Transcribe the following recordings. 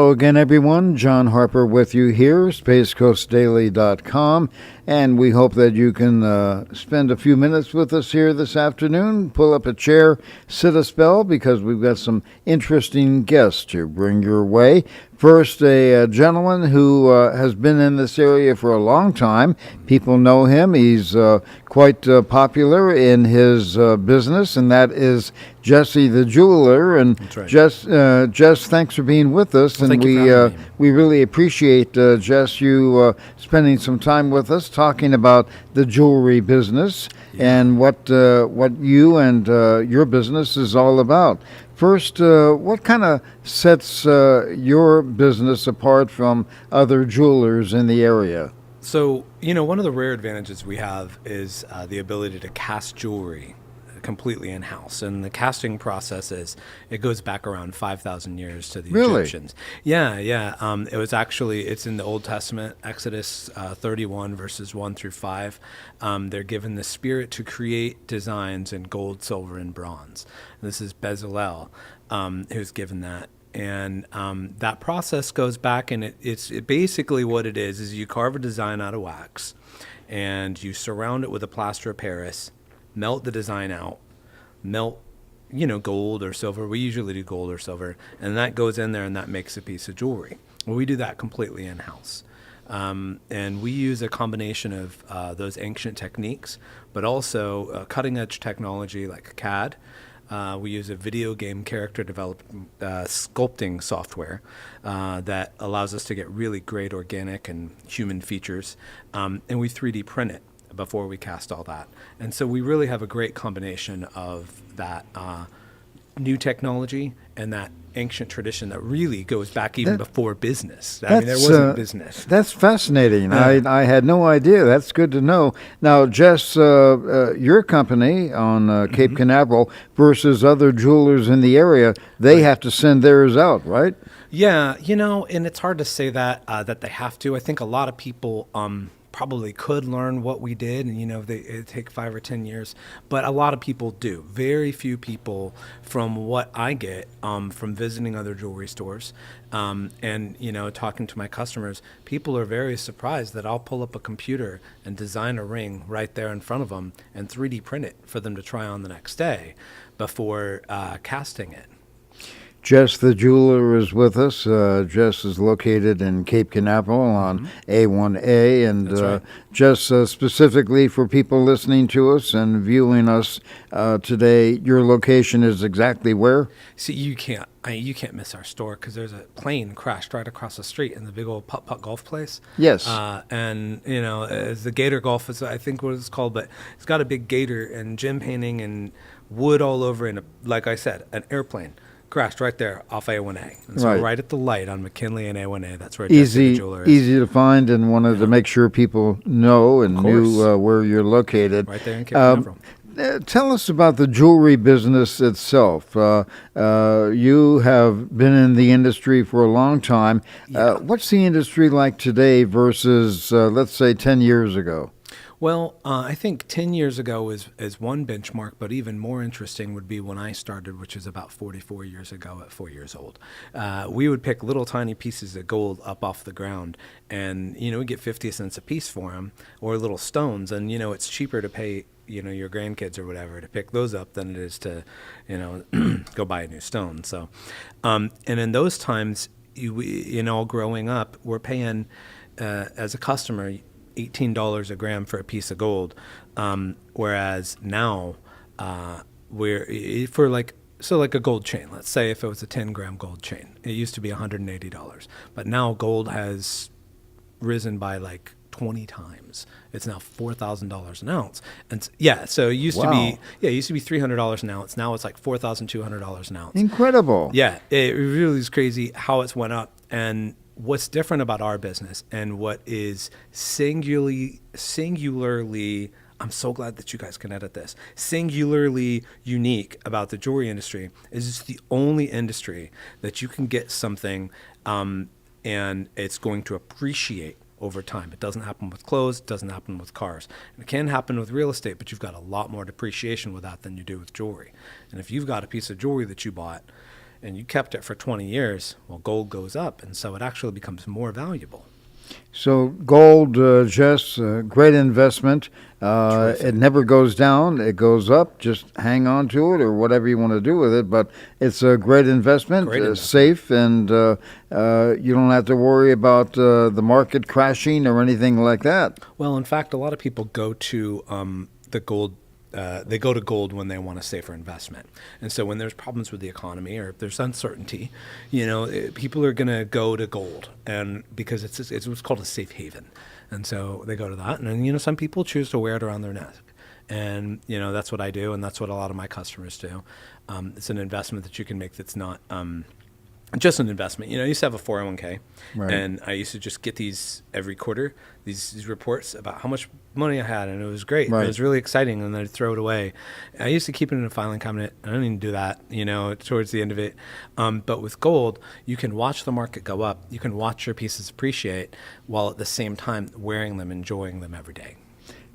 Hello again, everyone. John Harper with you here, SpaceCoastDaily.com, and we hope that you can spend a few minutes with us here this afternoon. Pull up a chair, sit a spell, because we've got some interesting guests to bring your way. First, a gentleman who has been in this area for a long time. People know him. He's quite popular in his business, and that is Jesse the Jeweler. And That's right. Jess, thanks for being with us. Well, and thank you for having me. we really appreciate, Jess, you spending some time with us talking about the jewelry business and what you and your business is all about. First, what kind of sets your business apart from other jewelers in the area? So, one of the rare advantages we have is the ability to cast jewelry completely in-house. And the casting process it goes back around 5,000 years to the Really? Egyptians. Yeah. It's in the Old Testament, Exodus 31, verses 1 through 5. They're given the spirit to create designs in gold, silver, and bronze. This is Bezalel who's given that. And that process goes back, and it's basically what it is you carve a design out of wax, and you surround it with a plaster of Paris, melt the design out, melt, gold or silver. We usually do gold or silver, and that goes in there, and that makes a piece of jewelry. Well, we do that completely in-house. And we use a combination of those ancient techniques, but also cutting-edge technology like CAD. We use a video game character developed sculpting software that allows us to get really great organic and human features, and we 3D print it before we cast all that. And so we really have a great combination of that new technology and that ancient tradition that really goes back even before business. I mean, there wasn't business. That's fascinating. I had no idea. That's good to know. Now, Jess, your company on Cape Canaveral versus other jewelers in the area, they have to send theirs out, right? Yeah, and it's hard to say that they have to. I think a lot of people probably could learn what we did, and it'd take 5 or 10 years, but a lot of people do. Very few people, from what I get from visiting other jewelry stores and talking to my customers, people are very surprised that I'll pull up a computer and design a ring right there in front of them and 3D print it for them to try on the next day before casting it. Jess the Jeweler is with us. Jess is located in Cape Canaveral on A1A. And right. Jess, specifically for people listening to us and viewing us today, your location is exactly where? See, you can't miss our store because there's a plane crashed right across the street in the big old putt-putt golf place. Yes. And, it's the Gator Golf is, I think, what it's called, but it's got a big gator and gem painting and wood all over, and like I said, an airplane crashed right there off A1A. And so right at the light on McKinley and A1A, that's where Jesse the Jeweler is. Easy to find, and wanted to make sure people know and knew where you're located. Right there in Cape Canaveral. Tell us about the jewelry business itself. You have been in the industry for a long time. Yeah. What's the industry like today versus, let's say, 10 years ago? Well, I think 10 years ago is one benchmark, but even more interesting would be when I started, which is about 44 years ago at 4 years old. We would pick little tiny pieces of gold up off the ground, and, we'd get 50 cents a piece for them, or little stones, and, it's cheaper to pay, your grandkids or whatever to pick those up than it is to, go buy a new stone. So, and in those times, growing up, we're paying, as a customer, $18 a gram for a piece of gold, whereas now we're for like a gold chain. Let's say if it was a 10-gram gold chain, it used to be $180, but now gold has risen by like 20 times. It's now $4,000 an ounce, and so it used to be $300 an ounce. Now it's like $4,200 an ounce. Incredible. Yeah, it really is crazy how it's went up. And what's different about our business, and what is singularly, I'm so glad that you guys can edit this, singularly unique about the jewelry industry, is it's the only industry that you can get something and it's going to appreciate over time. It doesn't happen with clothes, it doesn't happen with cars. And it can happen with real estate, but you've got a lot more depreciation with that than you do with jewelry. And if you've got a piece of jewelry that you bought and you kept it for 20 years, well, gold goes up, and so it actually becomes more valuable. So gold, Jess, great investment. Terrific. It never goes down; it goes up. Just hang on to it, or whatever you want to do with it. But it's a great investment, Great investment. safe, and you don't have to worry about the market crashing or anything like that. Well, in fact, a lot of people go to the gold. They go to gold when they want a safer investment, and so when there's problems with the economy or if there's uncertainty, people are going to go to gold, and because it's what's called a safe haven, and so they go to that. And then some people choose to wear it around their neck, and that's what I do, and that's what a lot of my customers do. It's an investment that you can make that's not just an investment. I used to have a 401k, Right. and I used to just get these every quarter, these reports about how much money I had, and it was great. Right. It was really exciting, and then I'd throw it away. I used to keep it in a filing cabinet. I don't even do that, towards the end of it. But with gold, you can watch the market go up. You can watch your pieces appreciate while at the same time wearing them, enjoying them every day.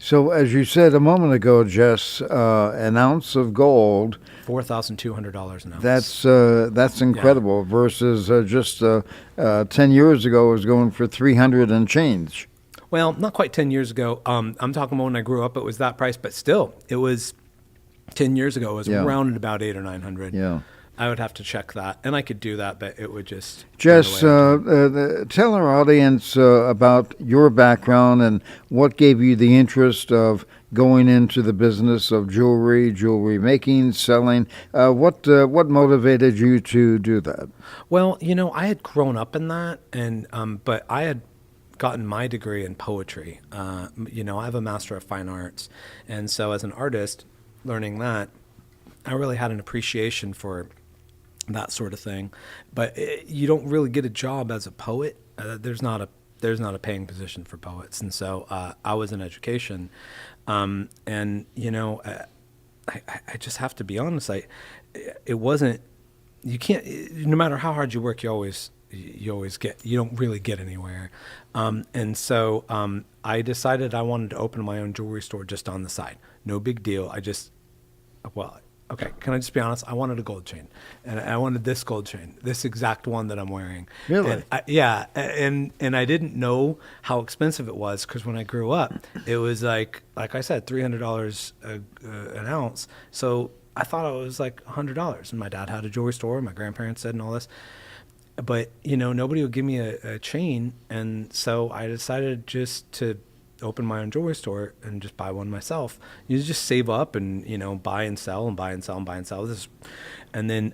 So, as you said a moment ago, Jess, an ounce of gold. $4,200 an ounce. That's incredible. Versus just 10 years ago, it was going for 300 and change. Well, not quite 10 years ago. I'm talking about when I grew up, it was that price, but still, it was 10 years ago. It was Yeah. around about 800 or 900. Yeah. I would have to check that, and I could do that, but it would just Jess, burn away. tell our audience about your background and what gave you the interest of going into the business of jewelry making, selling. What motivated you to do that? Well, I had grown up in that, and but I had gotten my degree in poetry. I have a Master of Fine Arts, and so as an artist, learning that, I really had an appreciation for that sort of thing. But you don't really get a job as a poet. There's not a paying position for poets, and so I was in education, and I just have to be honest. It wasn't. You can't. No matter how hard you work, you always get. You don't really get anywhere, and so I decided I wanted to open my own jewelry store just on the side. No big deal. Okay, can I just be honest? I wanted a gold chain, and I wanted this gold chain, this exact one that I'm wearing. Really? And I didn't know how expensive it was because when I grew up, it was like I said, $300 an ounce. So I thought it was like $100. And my dad had a jewelry store, my grandparents did, and all this. But nobody would give me a chain, and so I decided just to open my own jewelry store and just buy one myself. You just save up and buy and sell and buy and sell and buy and sell this, and then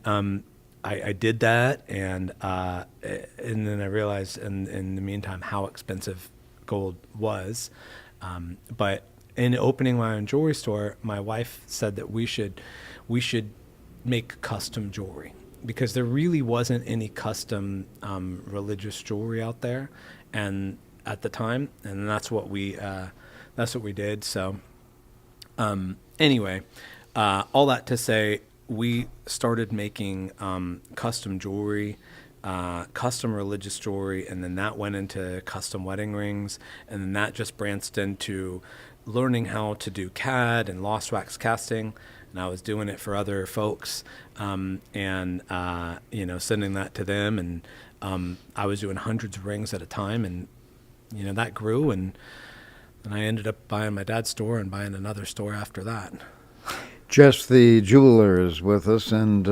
I did that, and then I realized in the meantime how expensive gold was. But in opening my own jewelry store, my wife said that we should make custom jewelry because there really wasn't any custom religious jewelry out there, and at the time, and that's what we did. So anyway, all that to say, we started making custom jewelry, custom religious jewelry, and then that went into custom wedding rings, and then that just branched into learning how to do CAD and lost wax casting. And I was doing it for other folks, and sending that to them, and I was doing hundreds of rings at a time, and that grew, and I ended up buying my dad's store and buying another store after that. Jess the Jewler is with us, and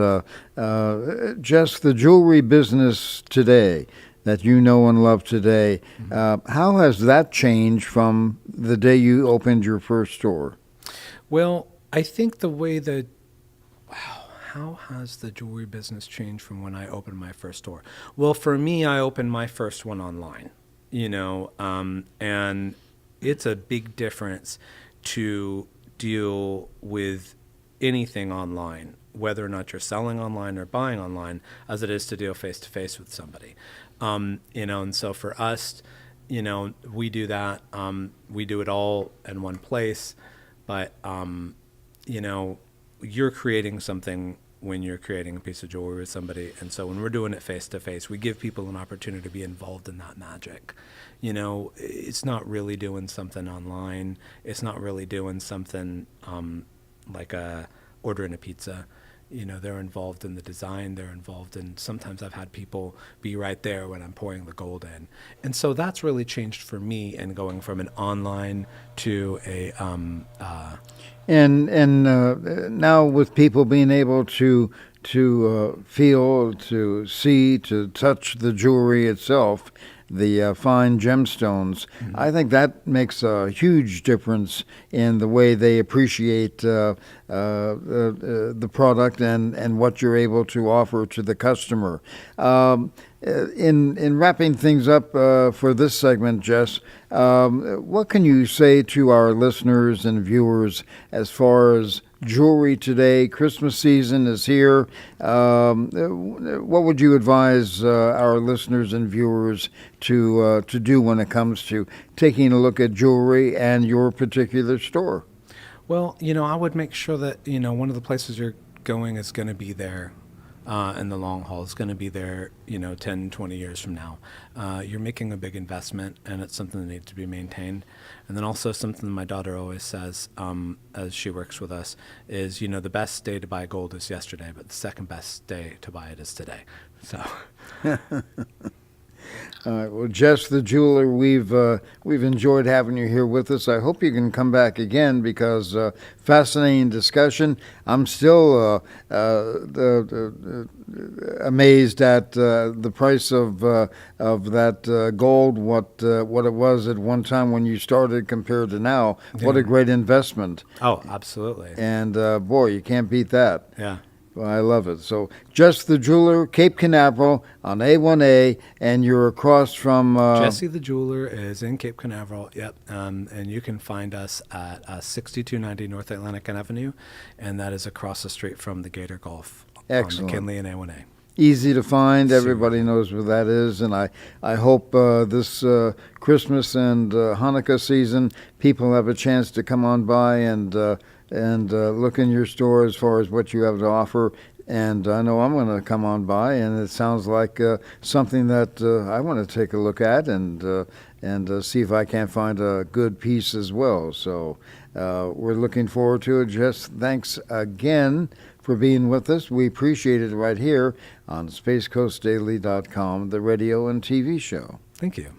Jess, the jewelry business today that you know and love today, how has that changed from the day you opened your first store? Well, I think how has the jewelry business changed from when I opened my first store? Well, for me, I opened my first one online. And it's a big difference to deal with anything online, whether or not you're selling online or buying online, as it is to deal face to face with somebody. And so for us, we do that. We do it all in one place, but you're creating something when you're creating a piece of jewelry with somebody. And so when we're doing it face to face, we give people an opportunity to be involved in that magic. It's not really doing something online. It's not really doing something like ordering a pizza. they're involved in the design. They're involved in, sometimes I've had people be right there when I'm pouring the gold in. And so that's really changed for me, and going from an online to a, And now with people being able to feel, to see, to touch the jewelry itself, the fine gemstones, I think that makes a huge difference in the way they appreciate the product and what you're able to offer to the customer. In wrapping things up for this segment, Jess, what can you say to our listeners and viewers as far as jewelry today? Christmas season is here. What would you advise our listeners and viewers to do when it comes to taking a look at jewelry and your particular store? well, I would make sure that, one of the places you're going is going to be there in the long haul. It's going to be there, 10, 20 years from now. You're making a big investment, and it's something that needs to be maintained. And then also something my daughter always says, as she works with us, is, the best day to buy gold is yesterday, but the second best day to buy it is today. So. All right. Well, Jess, the jeweler, we've enjoyed having you here with us. I hope you can come back again because fascinating discussion. I'm still amazed at the price of that gold. What it was at one time when you started compared to now. Yeah. What a great investment! Oh, absolutely. And boy, you can't beat that. Yeah. Well, I love it. So, Just the Jeweler, Cape Canaveral on A1A, and you're across from... Jesse the Jeweler is in Cape Canaveral, yep. And you can find us at 6290 North Atlantic Avenue, and that is across the street from the Gator Golf. Excellent. On McKinley and A1A. Easy to find. Everybody knows where that is. And I hope this Christmas and Hanukkah season, people have a chance to come on by and look in your store as far as what you have to offer. And I know I'm going to come on by, and it sounds like something that I want to take a look at and see if I can't find a good piece as well. So we're looking forward to it. Jess, thanks again for being with us. We appreciate it right here on SpaceCoastDaily.com, the radio and TV show. Thank you.